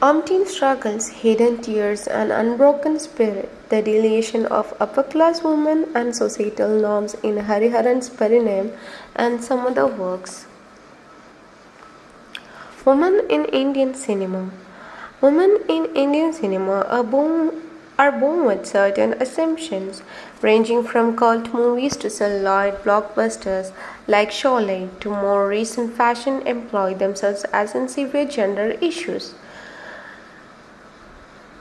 Umpteen struggles, hidden tears, and unbroken spirit, the deletion of upper-class women and societal norms in Hariharan's Parinam and some other works. Women in Indian cinema. Women in Indian cinema are born with certain assumptions, ranging from cult movies to celluloid blockbusters like Sholay to more recent fashion employ themselves as in severe gender issues.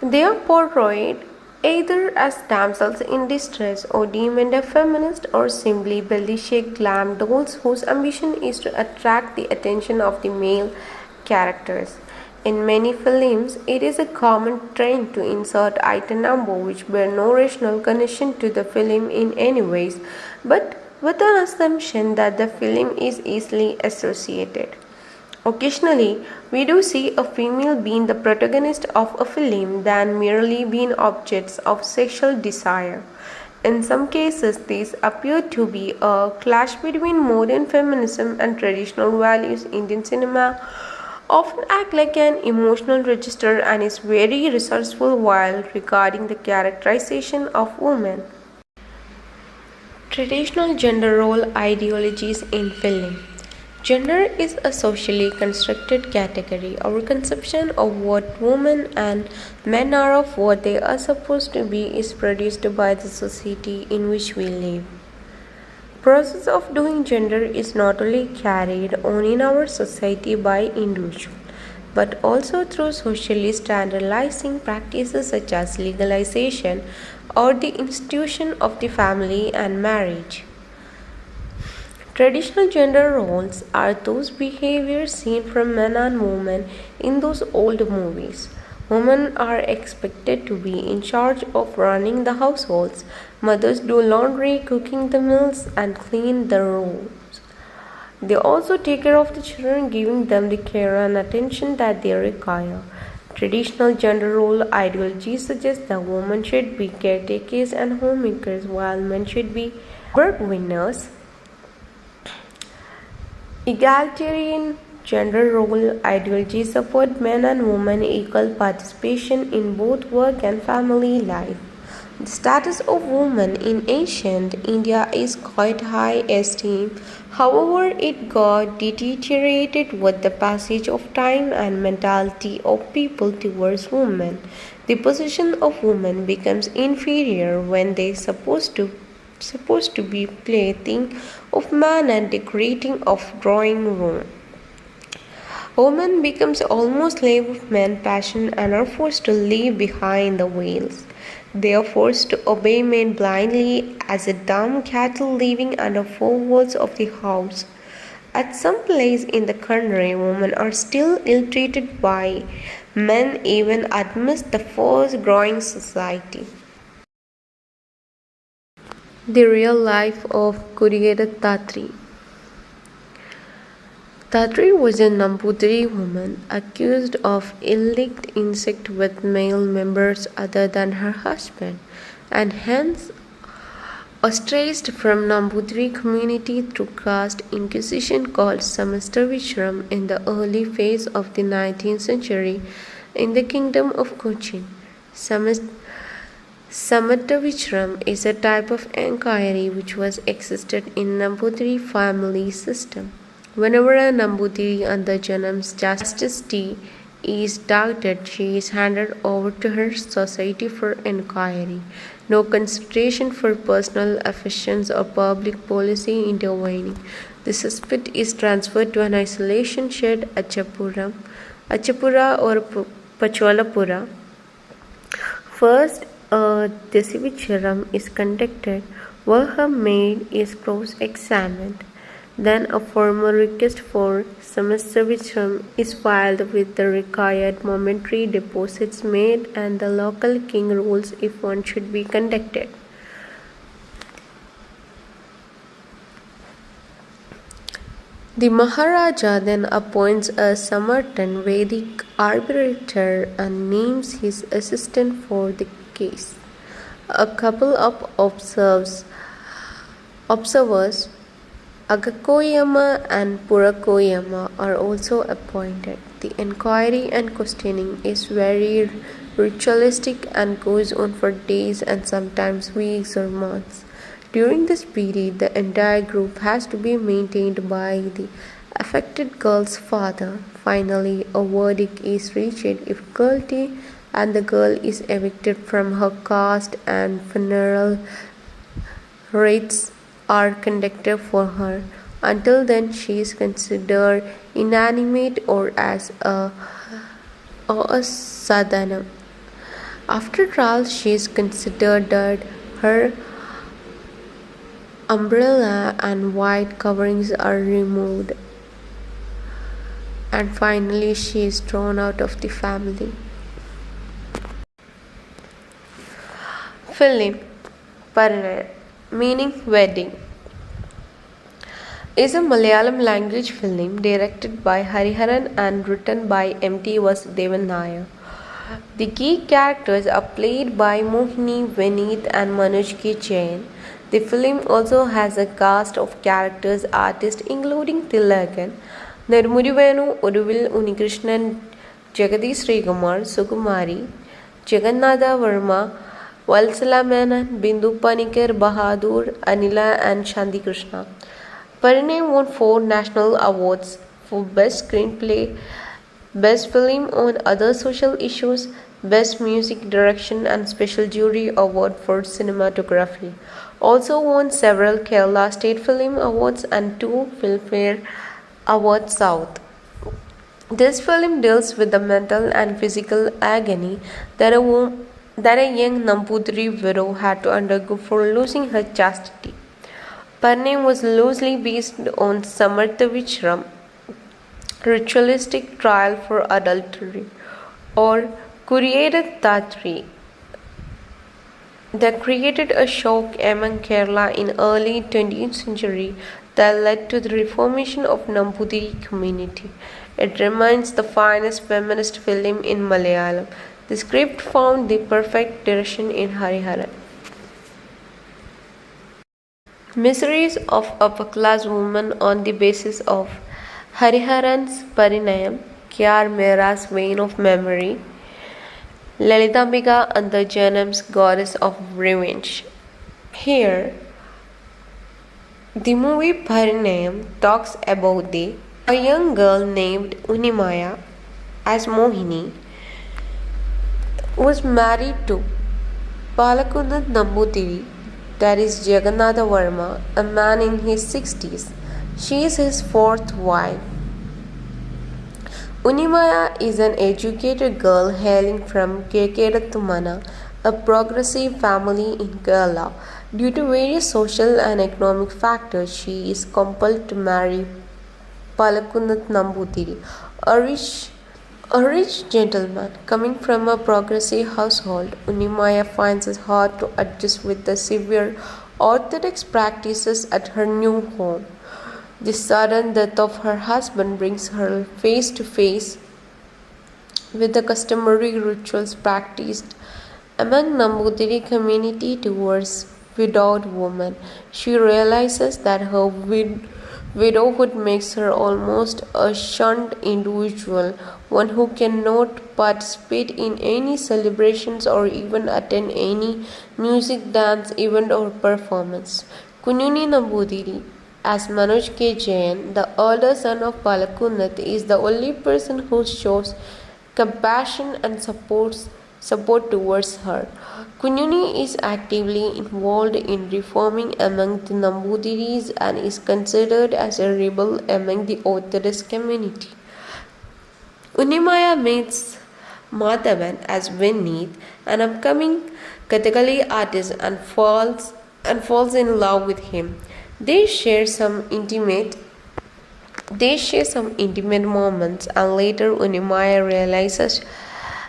They are portrayed either as damsels in distress or deemed feminist or simply belly-shake glam dolls whose ambition is to attract the attention of the male characters. In many films, it is a common trend to insert item number which bear no rational connection to the film in any ways, but with an assumption that the film is easily associated. Occasionally, we do see a female being the protagonist of a film than merely being objects of sexual desire. In some cases, these appear to be a clash between modern feminism and traditional values. Indian cinema often act like an emotional register and is very resourceful while regarding the characterization of women. Traditional gender role ideologies in film. Gender is a socially constructed category. Our conception of what women and men are of what they are supposed to be is produced by the society in which we live. Process of doing gender is not only carried on in our society by individuals, but also through socially standardizing practices such as legalization or the institution of the family and marriage. Traditional gender roles are those behaviors seen from men and women in those old movies. Women are expected to be in charge of running the households. Mothers do laundry, cooking the meals, and clean the rooms. They also take care of the children, giving them the care and attention that they require. Traditional gender role ideologies suggest that women should be caretakers and homemakers while men should be breadwinners. Egalitarian gender role ideologies support men and women equal participation in both work and family life. The status of women in ancient India is quite high esteem. However, it got deteriorated with the passage of time and mentality of people towards women. The position of women becomes inferior when they supposed to be plaything of man and decorating of drawing room. Women becomes almost slave of men's passion and are forced to leave behind the veils. They are forced to obey men blindly as a dumb cattle living under four walls of the house. At some place in the country, women are still ill-treated by men even amidst the fast-growing society. The real life of Kuriyeda Tatri. Tatri was a Nambudiri woman accused of illicit incest with male members other than her husband, and hence ostracized from Nambudiri community through caste inquisition called Samastavichram in the early phase of the 19th century in the kingdom of Cochin. Samattavichram is a type of inquiry which was existed in Nambudiri family system. Whenever a Nambudiri under Janam's chastity is doubted, she is handed over to her society for inquiry. No consideration for personal affections or public policy intervening. The suspect is transferred to an isolation shed at Achapura or Pacholapura. First, a Desivicharam is conducted where her maid is cross-examined. Then a formal request for Samastavichram is filed with the required momentary deposits made and the local king rules if one should be conducted. The Maharaja then appoints a Samartan Vedic arbitrator and names his assistant for the case. A couple of observers, Agakoyama and Purakoyama, are also appointed. The inquiry and questioning is very ritualistic and goes on for days and sometimes weeks or months. During this period, the entire group has to be maintained by the affected girl's father. Finally, a verdict is reached if guilty, and the girl is evicted from her caste and funeral rites are conducted for her. Until then, she is considered inanimate or as a sadhana. After trial, she is considered dead. Her umbrella and white coverings are removed, and finally, she is thrown out of the family. Film Parinay, meaning wedding, is a Malayalam language film directed by Hariharan and written by M.T. Vasudevan Nair. The key characters are played by Mohini, Vineet, and Manoj K. Jain. The film also has a cast of characters artists including Tilakan, Nirmuri Venu, Uruvil Unikrishnan, Jagadi Srikumar, Sukumari, Jagannatha Verma, Valsala Menon, Bindu Panikar, Bahadur, Anila, and Shanti Krishna. Parinay won 4 national awards for Best Screenplay, Best Film on Other Social Issues, Best Music Direction, and Special Jury Award for Cinematography. Also won several Kerala State Film Awards and 2 Filmfare Awards South. This film deals with the mental and physical agony that a young Nambudiri widow had to undergo for losing her chastity. Parinay was loosely based on Samartha Vichram, ritualistic trial for adultery, or Kuriyadat Tatri, that created a shock among Kerala in early 20th century that led to the reformation of Nambudiri community. It remains the finest feminist film in Malayalam. The script found the perfect direction in Hariharan. Miseries of upper-class women on the basis of Hariharan's Parinayam, Kyar Mera's Vein of Memory, Lalitambika and the Janam's Goddess of Revenge. Here, the movie Parinayam talks about a young girl named Unimaya as Mohini was married to Palakundan Nambutiri, that is Jagannatha Verma, a man in his 60s. She is his 4th wife. Unimaya is an educated girl hailing from Kekerattumana, a progressive family in Kerala. Due to various social and economic factors, she is compelled to marry Palakunnath Nambutiri, a rich gentleman. Coming from a progressive household, Unimaya finds it hard to adjust with the severe orthodox practices at her new home. The sudden death of her husband brings her face to face with the customary rituals practiced among Nambutiri community towards widowed women. She realizes that her widowhood makes her almost a shunned individual, one who cannot participate in any celebrations or even attend any music, dance, event or performance. Kunyuni Nambutiri, as Manoj K. Jain, the elder son of Palakunnath, is the only person who shows compassion and support towards her. Kunyuni is actively involved in reforming among the Nambutiris and is considered as a rebel among the Orthodox community. Unimaya meets Madhavan as Vineet, an upcoming Kathakali artist, and falls in love with him. They share some intimate moments, and later Unimaya realizes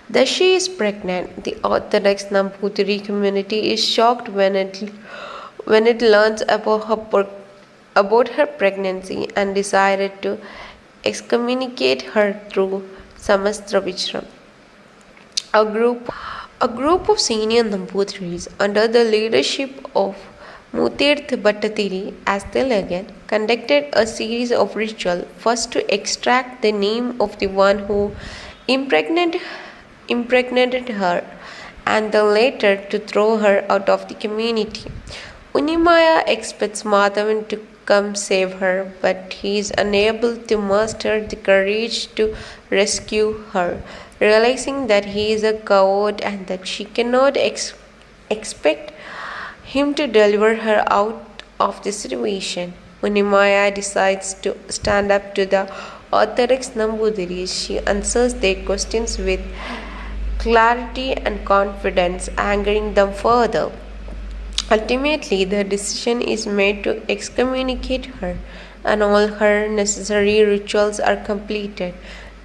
that she is pregnant. The Orthodox Nambutiri community is shocked when it learns about her pregnancy and decided to excommunicate her through Samastra Vichram. A group of senior Nambutiris under the leadership of Mutirth Bhattatiri, as the legend, conducted a series of rituals, first to extract the name of the one who impregnated, impregnated her, and then later to throw her out of the community. Unimaya expects Madhavan to come save her, but he is unable to muster the courage to rescue her, realizing that he is a coward and that she cannot expect him to deliver her out of the situation. Unimaya decides to stand up to the Orthodox Nambudiris. She answers their questions with clarity and confidence, angering them further. Ultimately, the decision is made to excommunicate her, and all her necessary rituals are completed.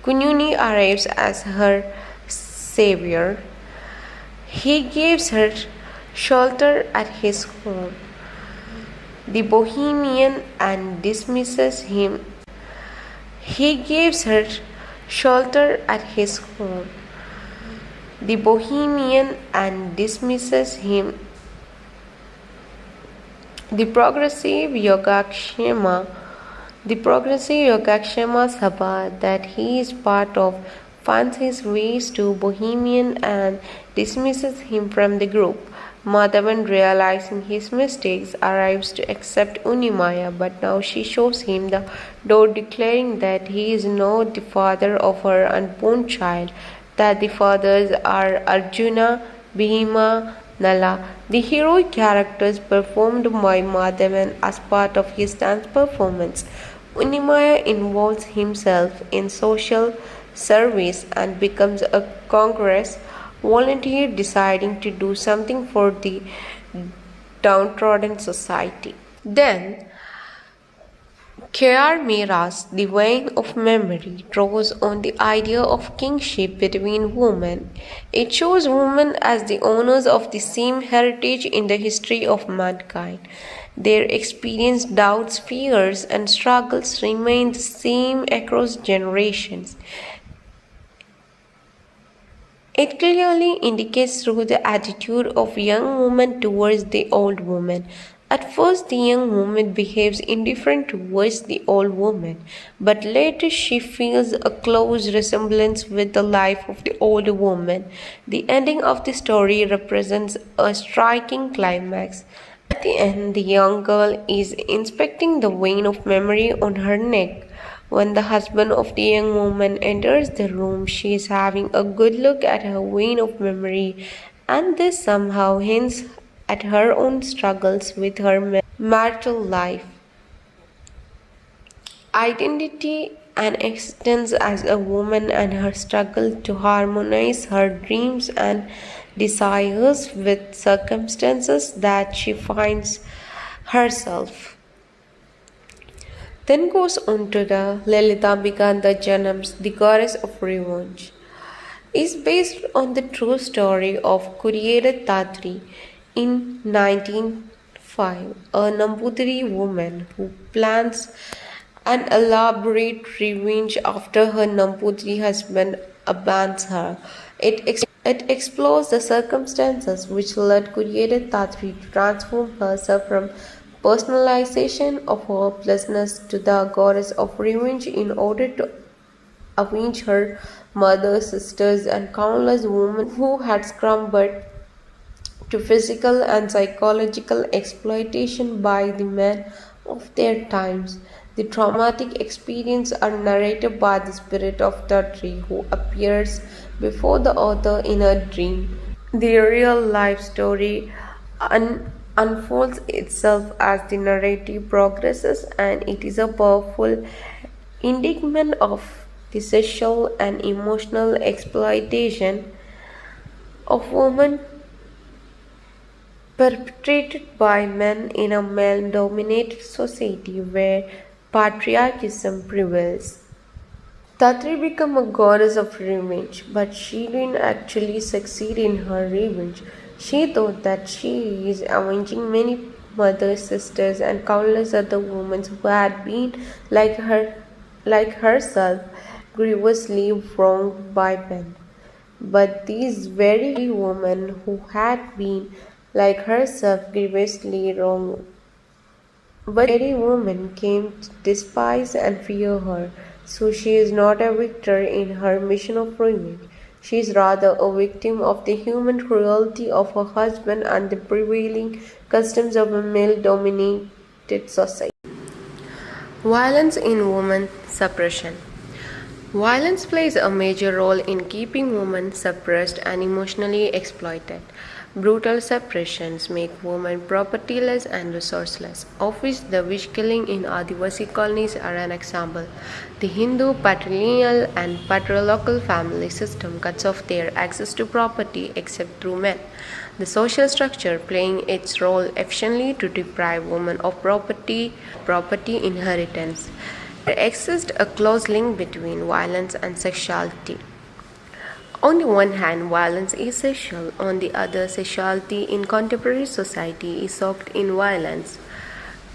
Kunyuni arrives as her savior. He gives her shelter at his home. The Bohemian and dismisses him. He gives her shelter at his home. The Bohemian and dismisses him. The progressive Yogakshema Sabha that he is part of finds his ways to Bohemian and dismisses him from the group. Madhavan, realizing his mistakes, arrives to accept Unimaya, but now she shows him the door, declaring that he is not the father of her unborn child, that the fathers are Arjuna, Bhima, Nala, the heroic characters performed by Madhavan as part of his dance performance. Unimaya involves himself in social service and becomes a Congress volunteer, deciding to do something for the downtrodden society. Then, K.R. Mehra's The Vein of Memory draws on the idea of kingship between women. It shows women as the owners of the same heritage in the history of mankind. Their experience, doubts, fears, and struggles remain the same across generations. It clearly indicates through the attitude of young women towards the old woman. At first, the young woman behaves indifferent towards the old woman, but later she feels a close resemblance with the life of the old woman. The ending of the story represents a striking climax. At the end, the young girl is inspecting the vein of memory on her neck. When the husband of the young woman enters the room, she is having a good look at her vein of memory, and this somehow hints at her own struggles with her marital life, identity, and existence as a woman, and her struggle to harmonize her dreams and desires with circumstances that she finds herself. Then goes on to the Lalitambika the Janams, the goddess of revenge, is based on the true story of Kuriyere Tatri in 1905, a Nambudiri woman who plans an elaborate revenge after her Nambudiri husband abandons her. It explores the circumstances which led Kuriyere Tatri to transform herself from personalization of hopelessness to the goddess of revenge in order to avenge her mother, sisters, and countless women who had succumbed to physical and psychological exploitation by the men of their times. The traumatic experience are narrated by the spirit of Tatri, who appears before the author in a dream. The real life story unfolds itself as the narrative progresses, and it is a powerful indictment of the sexual and emotional exploitation of women perpetrated by men in a male dominated society where patriarchism prevails. Tatri became a goddess of revenge, but she didn't actually succeed in her revenge. She thought that she is avenging many mothers, sisters, and countless other women who had been like herself, grievously wronged by men. But these very women who had been like herself grievously wrong. But the very woman came to despise and fear her, so she is not a victor in her mission of revenge. She is rather a victim of the human cruelty of her husband and the prevailing customs of a male dominated society. Violence in women suppression. Violence plays a major role in keeping women suppressed and emotionally exploited. Brutal suppressions make women propertyless and resourceless, of which the witch killing in Adivasi colonies are an example. The Hindu patrilineal and patriarchal family system cuts off their access to property except through men. The social structure playing its role efficiently to deprive women of property inheritance. There exists a close link between violence and sexuality. On the one hand, violence is sexual; on the other, sexuality in contemporary society is soaked in violence.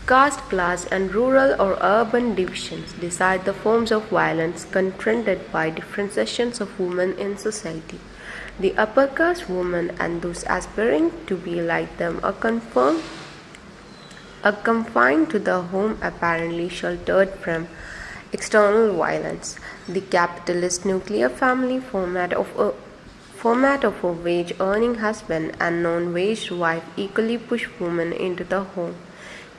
Caste, class, and rural or urban divisions decide the forms of violence confronted by different sections of women in society. The upper caste women and those aspiring to be like them are confined to the home, apparently sheltered from external violence. The capitalist nuclear family format of a wage-earning husband and non-wage wife equally push women into the home.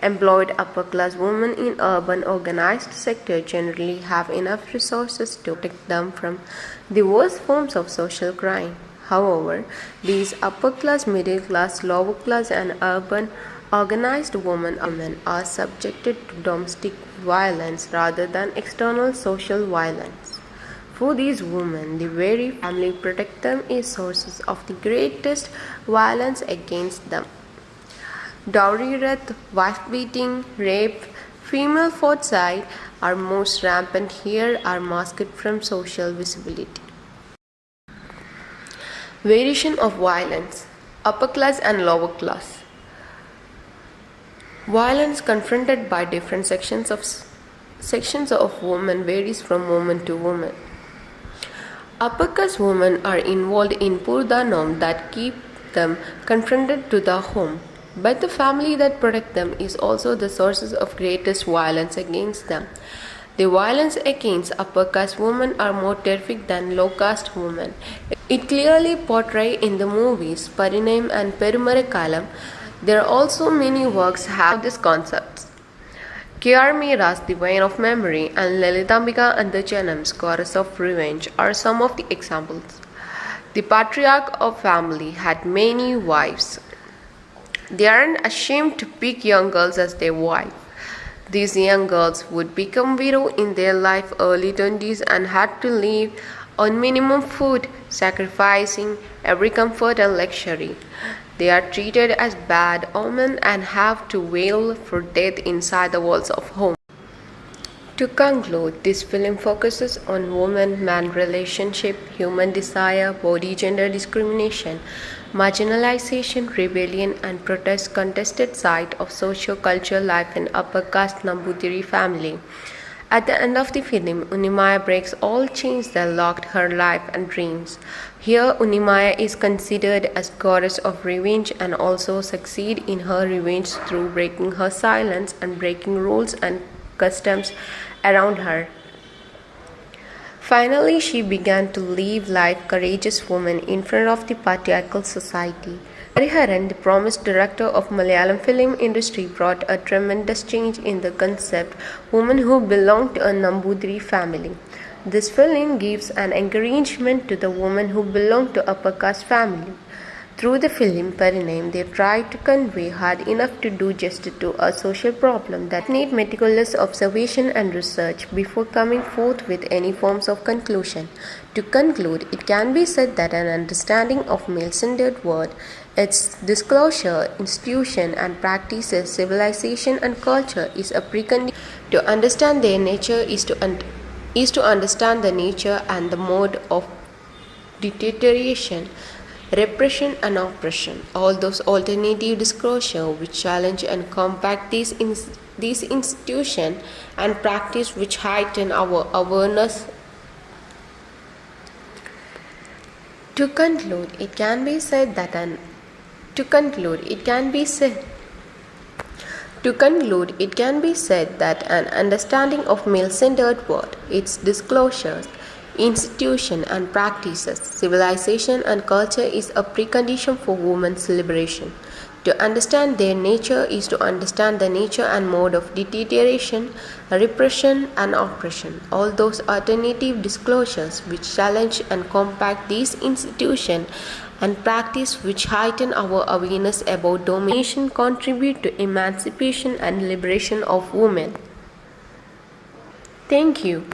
Employed upper-class women in urban organized sector generally have enough resources to protect them from the worst forms of social crime. However, these upper-class, middle-class, lower-class, and urban organized women are subjected to domestic violence rather than external social violence. For these women, the very family protect them is sources of the greatest violence against them. Dowry rape, wife-beating, rape, female foeticide are most rampant here, are masked from social visibility. Variation of violence, upper class and lower class. Violence confronted by different sections of women varies from woman to woman. Upper caste women are involved in purdah norms that keep them confronted to the home, but the family that protect them is also the sources of greatest violence against them. The violence against upper caste women are more terrific than low caste women. It clearly portrayed in the movies Parinayam and Perumarakalam. There are also many works have these concepts. K.R. Meera's The Vein of Memory and Lalitambika and the Janam's Chorus of Revenge are some of the examples. The patriarch of family had many wives. They aren't ashamed to pick young girls as their wife. These young girls would become widow in their life early 20s and had to live on minimum food, sacrificing every comfort and luxury. They are treated as bad omen and have to wail for death inside the walls of home. To conclude, this film focuses on woman-man relationship, human desire, body-gender discrimination, marginalization, rebellion, and protest contested side of socio-cultural life in upper caste Nambudiri family. At the end of the film, Unimaya breaks all chains that locked her life and dreams. Here, Unimaya is considered as goddess of revenge and also succeeds in her revenge through breaking her silence and breaking rules and customs around her. Finally, she began to live like a courageous woman in front of the patriarchal society. Hariharan, the promised director of Malayalam film industry, brought a tremendous change in the concept women who belong to a Nambudiri family. This film gives an encouragement to the women who belong to upper caste family. Through the film Parinayam, they tried to convey hard enough to do justice to a social problem that need meticulous observation and research before coming forth with any forms of conclusion. To conclude, it can be said that an understanding of male-centered world, its disclosure, institution and practices, civilization and culture is a precondition to understand their nature is to understand the nature and the mode of deterioration, repression and oppression, all those alternative disclosure which challenge and combat these institutions and practice which heighten our awareness. To conclude, it can be said that an To conclude, it can be said that an understanding of male-centered world, its disclosures, institutions and practices, civilization and culture is a precondition for women's liberation. To understand their nature is to understand the nature and mode of deterioration, repression and oppression. All those alternative disclosures which challenge and compact these institutions and practice which heighten our awareness about domination contribute to emancipation and liberation of women. Thank you.